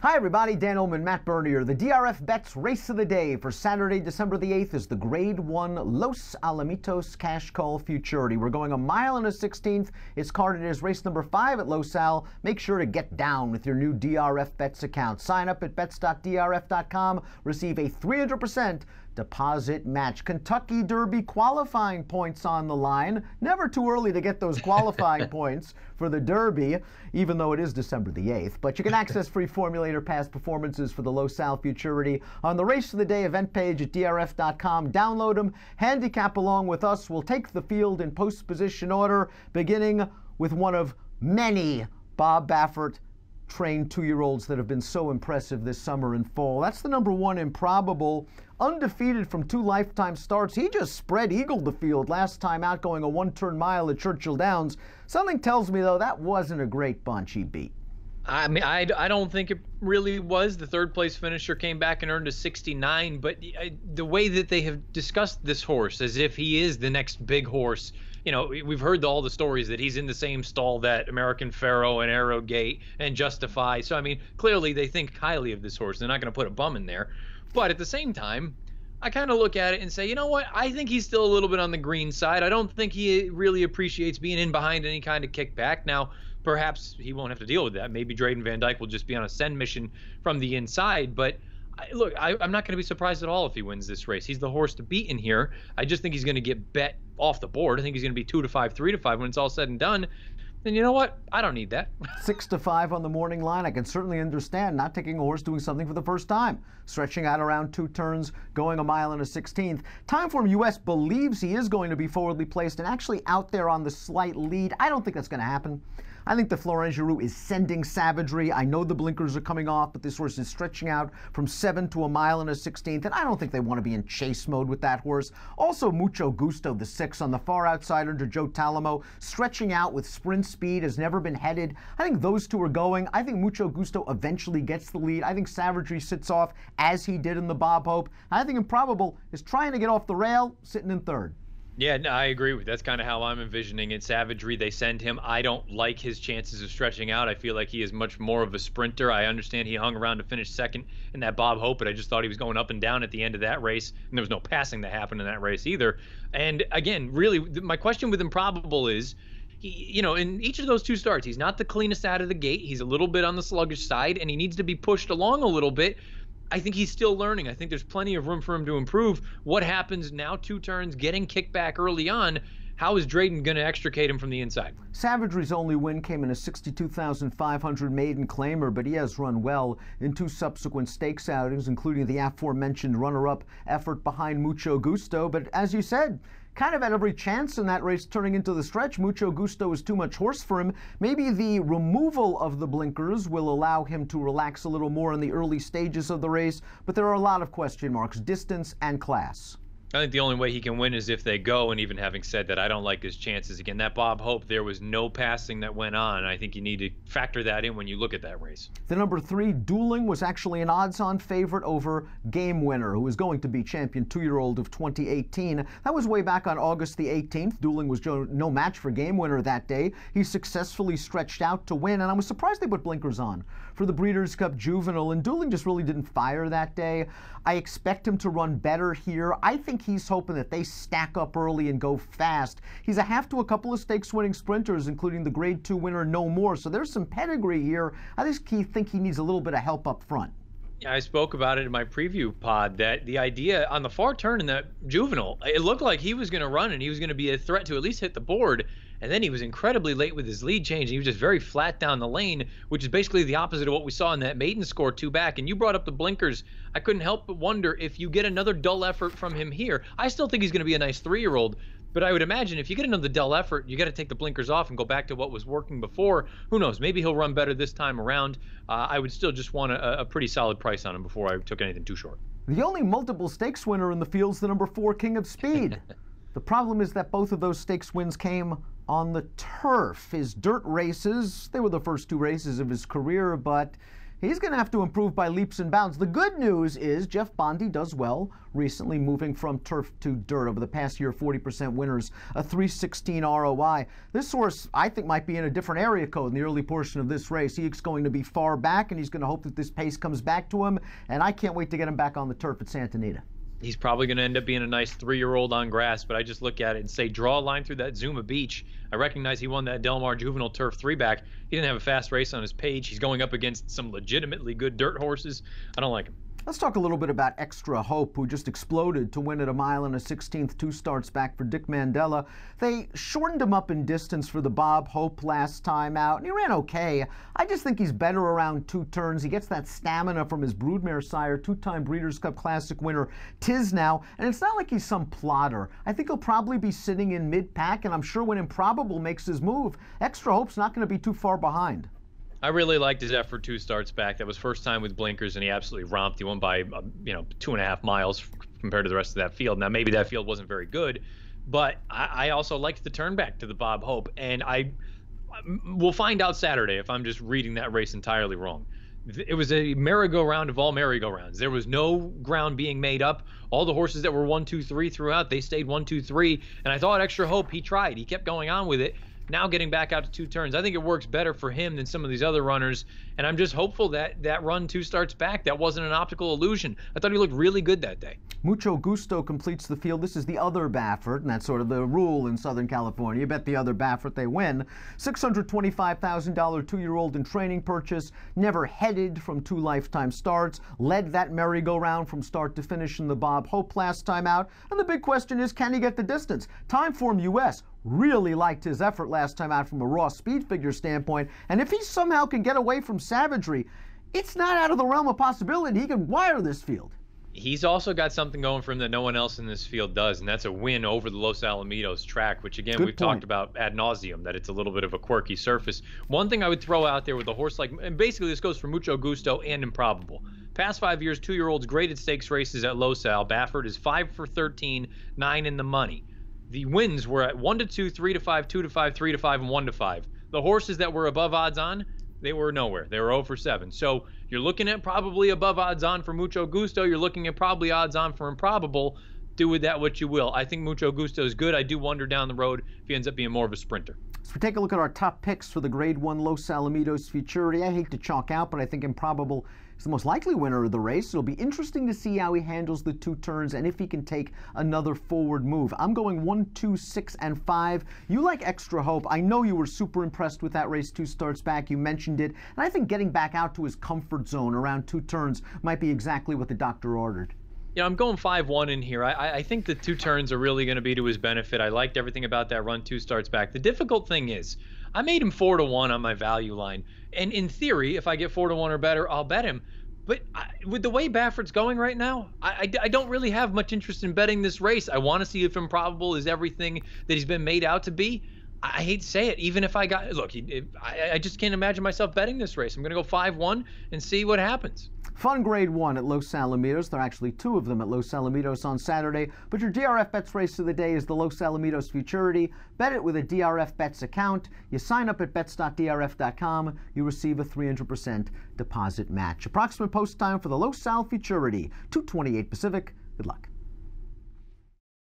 Hi everybody, Dan Illman, Matt Bernier. The DRFBets race of the day for Saturday, December the 8th is the Grade 1 Los Alamitos Cash Call Futurity. We're going a mile and a 16th. It's carded as race number 5 at Los Al. Make sure to get down with your new DRFBets account. Sign up at bets.drf.com. Receive a 300% deposit match. Kentucky Derby qualifying points on the line. Never too early to get those qualifying points for the Derby, even though it is December the 8th. But you can access free formulator past performances for the Los Al Futurity on the Race of the Day event page at drf.com. Download them, handicap along with us. We'll take the field in post position order, beginning with one of many Bob Baffert trained 2-year-olds that have been so impressive this summer and fall. That's the number 1 Improbable. Undefeated from 2 lifetime starts. He just spread eagled the field last time out, going a 1-turn mile at Churchill Downs. Something tells me, though, that wasn't a great bunch he beat. I mean, I don't think it really was. The third place finisher came back and earned a 69, but the way that they have discussed this horse as if he is the next big horse, you know, we've heard all the stories that he's in the same stall that American Pharoah and Arrowgate and Justify. So, I mean, clearly they think highly of this horse. They're not going to put a bum in there. But at the same time, I kind of look at it and say, you know what? I think he's still a little bit on the green side. I don't think he really appreciates being in behind any kind of kickback. Now, perhaps he won't have to deal with that. Maybe Drayden Van Dyke will just be on a send mission from the inside. But look, I'm not going to be surprised at all if he wins this race. He's the horse to beat in here. I just think he's going to get bet off the board. I think he's going to be 2-5, 3-5 when it's all said and done. And you know what? I don't need that. 6-5 on the morning line. I can certainly understand not taking a horse doing something for the first time. Stretching out around 2 turns, going a mile and a 16th. Timeform US believes he is going to be forwardly placed and actually out there on the slight lead. I don't think that's going to happen. I think the Florent Giroux is sending savagery. I know the blinkers are coming off, but this horse is stretching out from 7 to a mile and a 16th, and I don't think they want to be in chase mode with that horse. Also, Mucho Gusto, the 6 on the far outside under Joe Talamo, stretching out with sprint speed, has never been headed. I think those two are going. I think Mucho Gusto eventually gets the lead. I think Savagery sits off as he did in the Bob Hope. I think Improbable is trying to get off the rail, sitting in 3rd. Yeah, no, I agree with you. That's kind of how I'm envisioning it. Savagery, they send him. I don't like his chances of stretching out. I feel like he is much more of a sprinter. I understand he hung around to finish 2nd in that Bob Hope, but I just thought he was going up and down at the end of that race, and there was no passing that happened in that race either. And again, really, my question with Improbable is, you know, in each of those 2 starts, he's not the cleanest out of the gate. He's a little bit on the sluggish side, and he needs to be pushed along a little bit. I think he's still learning. I think there's plenty of room for him to improve. What happens now, 2 turns, getting kicked back early on, how is Drayden going to extricate him from the inside? Savagery's only win came in a 62,500 maiden claimer, but he has run well in 2 subsequent stakes outings, including the aforementioned runner-up effort behind Mucho Gusto. But as you said, kind of had every chance in that race turning into the stretch. Mucho Gusto is too much horse for him. Maybe the removal of the blinkers will allow him to relax a little more in the early stages of the race, but there are a lot of question marks, distance and class. I think the only way he can win is if they go, and even having said that, I don't like his chances. Again, that Bob Hope, there was no passing that went on. I think you need to factor that in when you look at that race. The number 3, Dueling, was actually an odds-on favorite over Game Winner, who was going to be champion 2-year-old of 2018. That was way back on August the 18th. Dueling was no match for Game Winner that day. He successfully stretched out to win, and I was surprised they put blinkers on for the Breeders' Cup Juvenile, and Dueling just really didn't fire that day. I expect him to run better here. I think he's hoping that they stack up early and go fast. He's a half to a couple of stakes-winning sprinters, including the Grade 2 winner No More, so there's some pedigree here. I just think he needs a little bit of help up front. I spoke about it in my preview pod that the idea on the far turn in that Juvenile, it looked like he was going to run and he was going to be a threat to at least hit the board. And then he was incredibly late with his lead change. He was just very flat down the lane, which is basically the opposite of what we saw in that maiden score 2 back. And you brought up the blinkers. I couldn't help but wonder if you get another dull effort from him here. I still think he's going to be a nice 3-year-old. But I would imagine if you get another dull effort, you got to take the blinkers off and go back to what was working before. Who knows? Maybe he'll run better this time around. I would still just want a pretty solid price on him before I took anything too short. The only multiple stakes winner in the field's the number 4, King of Speed. The problem is that both of those stakes wins came on the turf. His dirt races, they were the first 2 races of his career, but he's going to have to improve by leaps and bounds. The good news is Jeff Bondy does well recently, moving from turf to dirt. Over the past year, 40% winners, a 316 ROI. This horse, I think, might be in a different area code in the early portion of this race. He's going to be far back, and he's going to hope that this pace comes back to him, and I can't wait to get him back on the turf at Santa Anita. He's probably going to end up being a nice 3-year-old on grass, but I just look at it and say, draw a line through that Zuma Beach. I recognize he won that Del Mar Juvenile Turf 3-back. He didn't have a fast race on his page. He's going up against some legitimately good dirt horses. I don't like him. Let's talk a little bit about Extra Hope, who just exploded to win at 1 1/16, 2 starts back for Dick Mandela. They shortened him up in distance for the Bob Hope last time out, and he ran okay. I just think he's better around 2 turns. He gets that stamina from his broodmare sire, 2-time Breeders' Cup Classic winner Tisnow, and it's not like he's some plotter. I think he'll probably be sitting in mid-pack, and I'm sure when Improbable makes his move, Extra Hope's not going to be too far behind. I really liked his effort 2 starts back. That was first time with blinkers, and he absolutely romped. He won by 2.5 miles compared to the rest of that field. Now, maybe that field wasn't very good, but I also liked the turn back to the Bob Hope, and we'll find out Saturday if I'm just reading that race entirely wrong. It was a merry-go-round of all merry-go-rounds. There was no ground being made up. All the horses that were 1, 2, 3 throughout, they stayed 1, 2, 3, and I thought Extra Hope, he tried. He kept going on with it. Now getting back out to 2 turns, I think it works better for him than some of these other runners, and I'm just hopeful that that run 2 starts back, that wasn't an optical illusion. I thought he looked really good that day. Mucho Gusto completes the field. This is the other Baffert, and that's sort of the rule in Southern California. You bet the other Baffert, they win. $625,000 2-year-old in training purchase, never headed from 2 lifetime starts, led that merry-go-round from start to finish in the Bob Hope last time out, and the big question is, can he get the distance? Timeform US really liked his effort last time out from a raw speed figure standpoint, and if he somehow can get away from savagery, it's not out of the realm of possibility he can wire this field. He's also got something going for him that no one else in this field does, and that's a win over the Los Alamitos track, which again, we've talked about ad nauseum, that it's a little bit of a quirky surface. One thing I would throw out there with a horse like, and basically this goes for Mucho Gusto and Improbable. Past 5 years, 2-year-olds graded stakes races at Los Al. Baffert is 5 for 13, 9 in the money. The wins were at 1-2, 3-5, 2-5, 3-5, and 1-5. The horses that were above odds on, they were nowhere. They were 0 for 7. So you're looking at probably above odds on for Mucho Gusto. You're looking at probably odds on for Improbable. Do with that what you will. I think Mucho Gusto is good. I do wonder down the road if he ends up being more of a sprinter. So we take a look at our top picks for the Grade 1 Los Alamitos Futurity. I hate to chalk out, but I think Improbable is the most likely winner of the race. It'll be interesting to see how he handles the 2 turns and if he can take another forward move. I'm going 1, 2, 6, and 5. You like Extra Hope. I know you were super impressed with that race 2 starts back. You mentioned it. And I think getting back out to his comfort zone around 2 turns might be exactly what the doctor ordered. Yeah, I'm going 5-1 in here. I think the 2 turns are really going to be to his benefit. I liked everything about that run 2 starts back. The difficult thing is, I made him 4-1 on my value line. And in theory, if I get 4-1 or better, I'll bet him. But with the way Baffert's going right now, I don't really have much interest in betting this race. I want to see if Improbable is everything that he's been made out to be. I hate to say it, even if I got, look, I just can't imagine myself betting this race. I'm going to go 5-1 and see what happens. Fun Grade 1 at Los Alamitos. There are actually 2 of them at Los Alamitos on Saturday. But your DRFBets race of the day is the Los Alamitos Futurity. Bet it with a DRFBets account. You sign up at bets.drf.com. You receive a 300% deposit match. Approximate post time for the Los Al Futurity, 2:28 Pacific. Good luck.